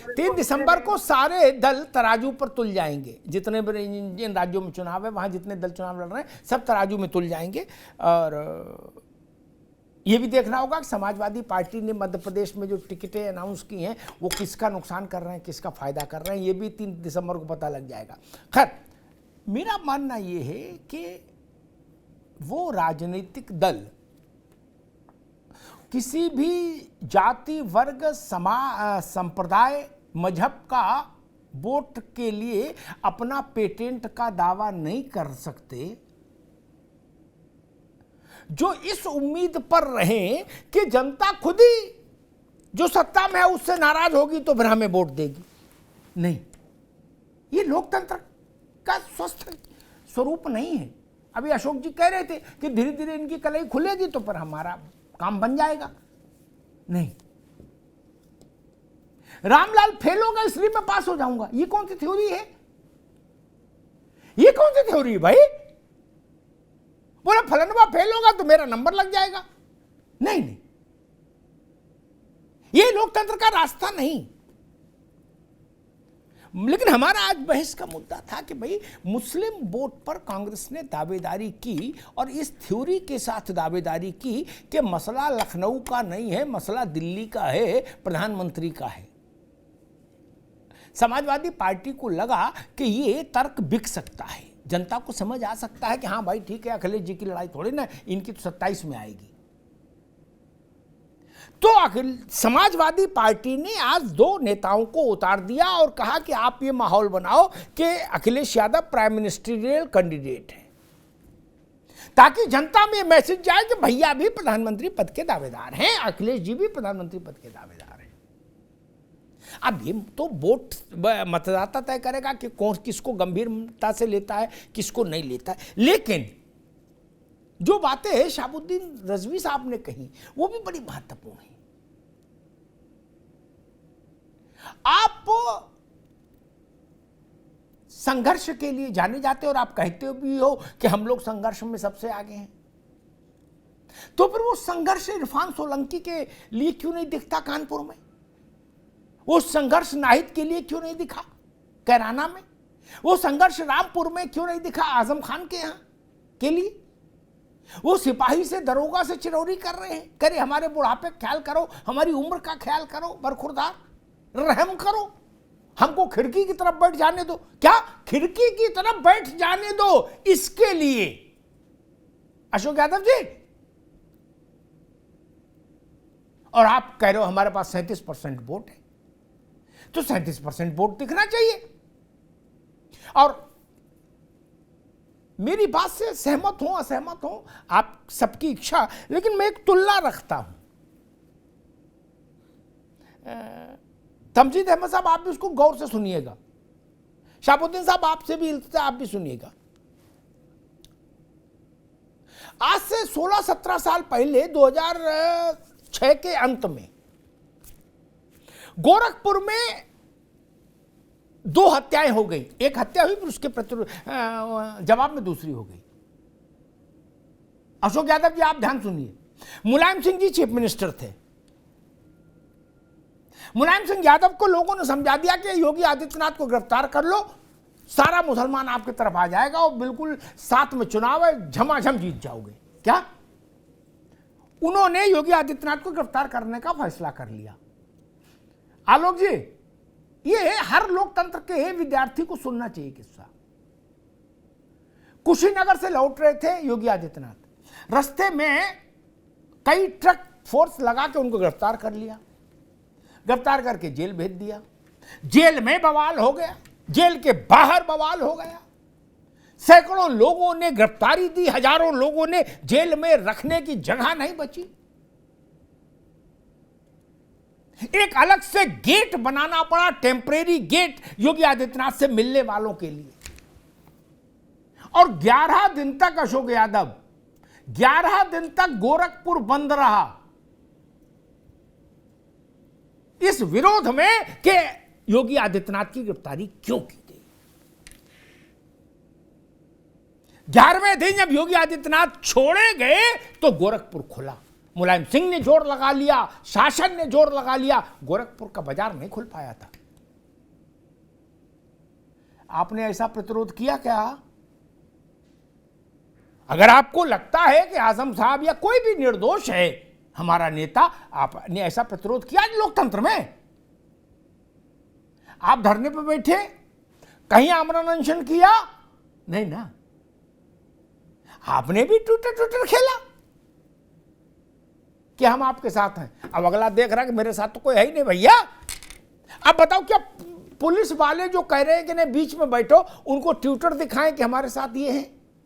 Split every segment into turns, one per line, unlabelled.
3 दिसंबर को सारे दल तराजू पर तुल जाएंगे। जितने भी जिन राज्यों में चुनाव है वहां जितने दल चुनाव लड़ रहे हैं सब तराजू में तुल जाएंगे। और ये भी देखना होगा कि समाजवादी पार्टी ने मध्य प्रदेश में जो टिकटें अनाउंस की हैं वो किसका नुकसान कर रहे हैं, किसका फायदा कर रहे हैं, ये भी 3 दिसंबर को पता लग जाएगा। खैर, मेरा मानना ये है कि वो राजनीतिक दल किसी भी जाति, वर्ग, संप्रदाय, मजहब का वोट के लिए अपना पेटेंट का दावा नहीं कर सकते जो इस उम्मीद पर रहें कि जनता खुद ही जो सत्ता में है उससे नाराज होगी तो फिर हमें वोट देगी। नहीं, ये लोकतंत्र का स्वस्थ स्वरूप नहीं है। अभी अशोक जी कह रहे थे कि धीरे धीरे इनकी कलई खुलेगी तो फिर हमारा काम बन जाएगा। नहीं, रामलाल फेल होगा इसलिए मैं पास हो जाऊंगा, ये कौन सी थ्योरी है? ये कौन सी थ्योरी है भाई? बोला फलनवा फेल होगा तो मेरा नंबर लग जाएगा। नहीं नहीं, ये लोकतंत्र का रास्ता नहीं। लेकिन हमारा आज बहस का मुद्दा था कि भाई मुस्लिम वोट पर कांग्रेस ने दावेदारी की और इस थ्योरी के साथ दावेदारी की कि मसला लखनऊ का नहीं है, मसला दिल्ली का है, प्रधानमंत्री का है। समाजवादी पार्टी को लगा कि ये तर्क बिक सकता है, जनता को समझ आ सकता है कि हाँ भाई ठीक है, अखिलेश जी की लड़ाई थोड़ी ना, इनकी तो 27 में आएगी। तो समाजवादी पार्टी ने आज 2 नेताओं को उतार दिया और कहा कि आप ये माहौल बनाओ कि Akhilesh Yadav prime ministerial candidate है, ताकि जनता में मैसेज जाए कि भैया भी प्रधानमंत्री पद के दावेदार हैं, अखिलेश जी भी प्रधानमंत्री पद के दावेदार हैं। अब ये तो वोट मतदाता तय करेगा कि कौन किसको गंभीरता से लेता है, किसको नहीं लेता है। लेकिन जो बातें शहाबुद्दीन रजवी साहब ने कही वो भी बड़ी महत्वपूर्ण है। आप संघर्ष के लिए जाने जाते और आप कहते भी हो कि हम लोग संघर्ष में सबसे आगे हैं, तो फिर वो संघर्ष इरफान सोलंकी के लिए क्यों नहीं दिखता कानपुर में? वो संघर्ष नाहिद के लिए क्यों नहीं दिखा कैराना में? वो संघर्ष रामपुर में क्यों नहीं दिखा आजम खान के यहां के लिए? वो सिपाही से दरोगा से चिरौरी कर रहे हैं, करे हमारे बुढ़ापे का ख्याल करो, हमारी उम्र का ख्याल करो, बरखुरदार रहम करो, हमको खिड़की की तरफ बैठ जाने दो। क्या खिड़की की तरफ बैठ जाने दो? इसके लिए अशोक यादव जी, और आप कह रहे हो हमारे पास 37% वोट है, तो 37% वोट दिखना चाहिए। और मेरी बात से सहमत हो असहमत हो आप सबकी इच्छा, लेकिन मैं एक तुलना रखता हूं। तमजीद अहमद साहब, आप भी उसको गौर से सुनिएगा। शहाबुद्दीन साहब, आपसे भी आप भी सुनिएगा। आज से 16-17 साल पहले 2006 के अंत में गोरखपुर में 2 हत्याएं हो गई। एक हत्या हुई, फिर उसके जवाब में दूसरी हो गई। अशोक यादव जी, आप ध्यान सुनिए। मुलायम सिंह जी चीफ मिनिस्टर थे। मुलायम सिंह यादव को लोगों ने समझा दिया कि योगी आदित्यनाथ को गिरफ्तार कर लो, सारा मुसलमान आपकी तरफ आ जाएगा और बिल्कुल साथ में चुनाव है, झमाझम जीत जाओगे। क्या उन्होंने योगी आदित्यनाथ को गिरफ्तार करने का फैसला कर लिया। आलोक जी, ये हर लोकतंत्र के विद्यार्थी को सुनना चाहिए किस्सा। कुशीनगर से लौट रहे थे योगी आदित्यनाथ, रास्ते में कई ट्रक फोर्स लगा के उनको गिरफ्तार कर लिया, गिरफ्तार करके जेल भेज दिया। जेल में बवाल हो गया, जेल के बाहर बवाल हो गया। सैकड़ों लोगों ने गिरफ्तारी दी, हजारों लोगों ने जेल में रखने की जगह नहीं बची। एक अलग से गेट बनाना पड़ा, टेम्परेरी गेट योगी आदित्यनाथ से मिलने वालों के लिए। और 11 दिन तक अशोक यादव, 11 दिन तक गोरखपुर बंद रहा इस विरोध में कि योगी आदित्यनाथ की गिरफ्तारी क्यों की गई। 11वें दिन जब योगी आदित्यनाथ छोड़े गए तो गोरखपुर खुला। मुलायम सिंह ने जोर लगा लिया, शासन ने जोर लगा लिया, गोरखपुर का बाजार नहीं खुल पाया था। आपने ऐसा प्रतिरोध किया क्या? अगर आपको लगता है कि आजम साहब या कोई भी निर्दोष है हमारा नेता, आपने ऐसा प्रतिरोध किया लोकतंत्र में? आप धरने पर बैठे, कहीं आमरण अनशन किया? नहीं ना। आपने भी ट्विटर खेला कि हम आपके साथ हैं। अब अगला देख रहा है कि मेरे साथ तो कोई है ही नहीं भैया। अब बताओ, क्या पुलिस वाले जो कह रहे हैं कि नहीं बीच में बैठो, उनको ट्विटर दिखाएं कि हमारे साथ ये हैं?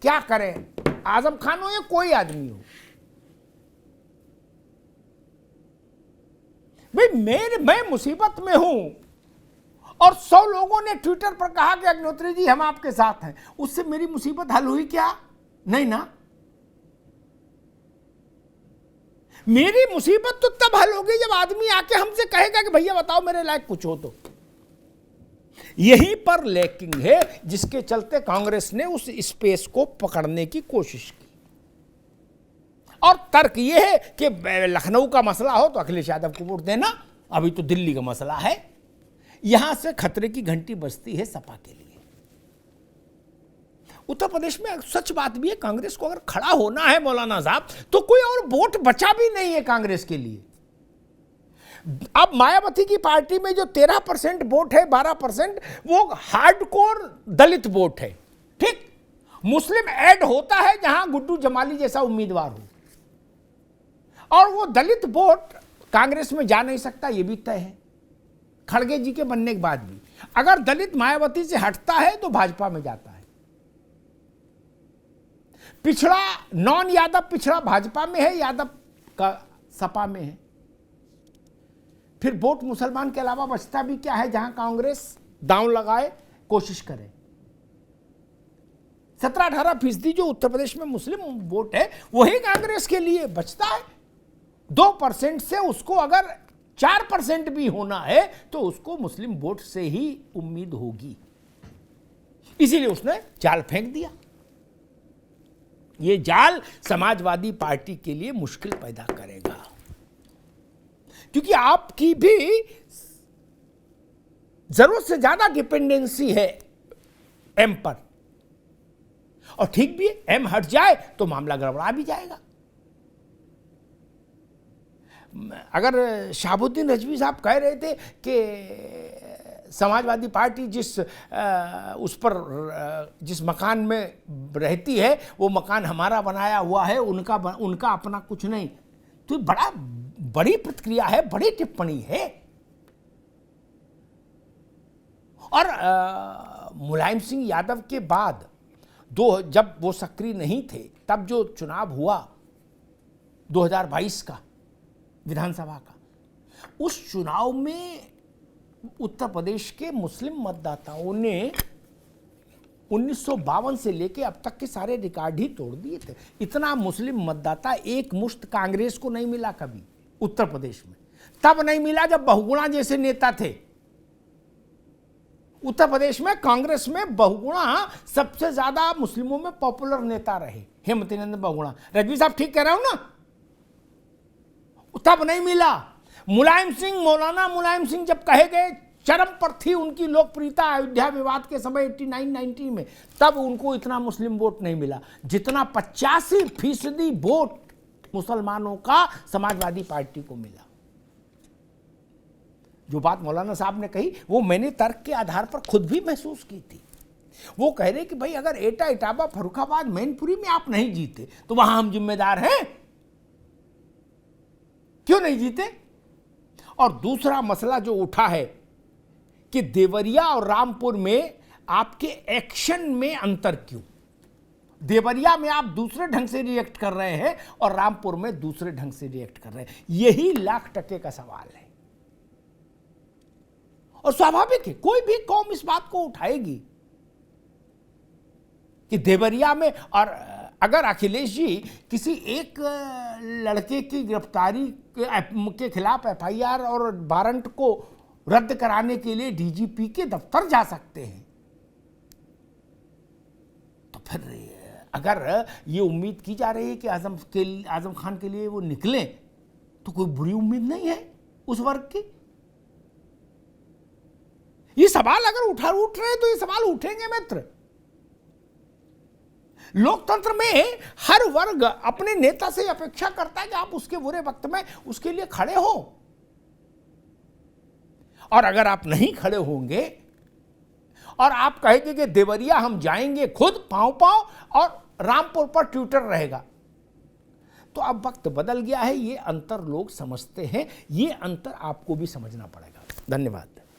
क्या करें? आजम खान हो या कोई आदमी हो भाई, मैं मुसीबत में हूं और 100 लोगों ने ट्विटर पर कहा कि अग्निहोत्री जी हम आपके साथ हैं, उससे मेरी मुसीबत हल हुई क्या? नहीं ना। मेरी मुसीबत तो तब हल होगी जब आदमी आके हमसे कहेगा कि भैया बताओ मेरे लायक कुछ हो तो। यहीं पर लैकिंग है, जिसके चलते कांग्रेस ने उस स्पेस को पकड़ने की कोशिश की। और तर्क यह है कि लखनऊ का मसला हो तो अखिलेश यादव को वोट देना, अभी तो दिल्ली का मसला है। यहां से खतरे की घंटी बजती है सपा के लिए। उत्तर प्रदेश में सच बात भी है, कांग्रेस को अगर खड़ा होना है मौलाना साहब, तो कोई और वोट बचा भी नहीं है कांग्रेस के लिए। अब मायावती की पार्टी में जो 13% वोट है, 12% वो हार्डकोर दलित वोट है। ठीक, मुस्लिम ऐड होता है जहां गुड्डू जमाली जैसा उम्मीदवार हो, और वो दलित वोट कांग्रेस में जा नहीं सकता, ये भी तय है। खड़गे जी के बनने के बाद भी अगर दलित मायावती से हटता है तो भाजपा में जाता है। पिछड़ा नॉन यादव पिछड़ा भाजपा में है, यादव का सपा में है। फिर वोट मुसलमान के अलावा बचता भी क्या है जहां कांग्रेस दांव लगाए कोशिश करे? 17-18% जो उत्तर प्रदेश में मुस्लिम वोट है वही कांग्रेस के लिए बचता है। 2% से उसको अगर 4% भी होना है तो उसको मुस्लिम वोट से ही उम्मीद होगी। इसीलिए उसने जाल फेंक दिया। ये जाल समाजवादी पार्टी के लिए मुश्किल पैदा करेगा, क्योंकि आपकी भी जरूरत से ज्यादा डिपेंडेंसी है एम पर, और ठीक भी है, एम हट जाए तो मामला गड़बड़ा भी जाएगा। अगर शहाबुद्दीन रजवी साहब कह रहे थे कि समाजवादी पार्टी जिस मकान में रहती है वो मकान हमारा बनाया हुआ है, उनका अपना कुछ नहीं, तो बड़ी प्रतिक्रिया है, बड़ी टिप्पणी है। और मुलायम सिंह यादव के बाद जब वो सक्रिय नहीं थे, तब जो चुनाव हुआ 2022 का विधानसभा का, उस चुनाव में उत्तर प्रदेश के मुस्लिम मतदाताओं ने 1952 से लेके अब तक के सारे रिकॉर्ड ही तोड़ दिए थे। इतना मुस्लिम मतदाता एक मुश्त कांग्रेस को नहीं मिला कभी उत्तर प्रदेश में। तब नहीं मिला जब बहुगुणा जैसे नेता थे उत्तर प्रदेश में। कांग्रेस में बहुगुणा सबसे ज्यादा मुस्लिमों में पॉपुलर नेता रहे, हेमंत बहुगुणा। रजवी साहब ठीक कह रहा हूं ना? तब नहीं मिला। मौलाना मुलायम सिंह जब कहे गए, चरम पर थी उनकी लोकप्रियता अयोध्या विवाद के समय 89-90 में, तब उनको इतना मुस्लिम वोट नहीं मिला जितना 85% वोट मुसलमानों का समाजवादी पार्टी को मिला। जो बात मौलाना साहब ने कही वो मैंने तर्क के आधार पर खुद भी महसूस की थी। वो कह रहे कि भाई अगर एटा, इटावा, फर्रुखाबाद, मैनपुरी में आप नहीं जीते तो वहां हम जिम्मेदार हैं, क्यों नहीं जीते? और दूसरा मसला जो उठा है कि देवरिया और रामपुर में आपके एक्शन में अंतर क्यों? देवरिया में आप दूसरे ढंग से रिएक्ट कर रहे हैं और रामपुर में दूसरे ढंग से रिएक्ट कर रहे हैं। यही लाख टके का सवाल है, और स्वाभाविक है कोई भी कौम इस बात को उठाएगी कि देवरिया में। और अगर अखिलेश जी किसी एक लड़के की गिरफ्तारी के खिलाफ एफआईआर और वारंट को रद्द कराने के लिए डीजीपी के दफ्तर जा सकते हैं, तो फिर अगर ये उम्मीद की जा रही है कि आजम खान के लिए वो निकले, तो कोई बुरी उम्मीद नहीं है उस वर्ग की। ये सवाल अगर उठ रहे हैं तो ये सवाल उठेंगे मित्र। लोकतंत्र में हर वर्ग अपने नेता से अपेक्षा करता है कि आप उसके बुरे वक्त में उसके लिए खड़े हो, और अगर आप नहीं खड़े होंगे और आप कहेंगे कि देवरिया हम जाएंगे खुद पांव पांव और रामपुर पर ट्विटर रहेगा, तो अब वक्त बदल गया है। ये अंतर लोग समझते हैं, ये अंतर आपको भी समझना पड़ेगा। धन्यवाद।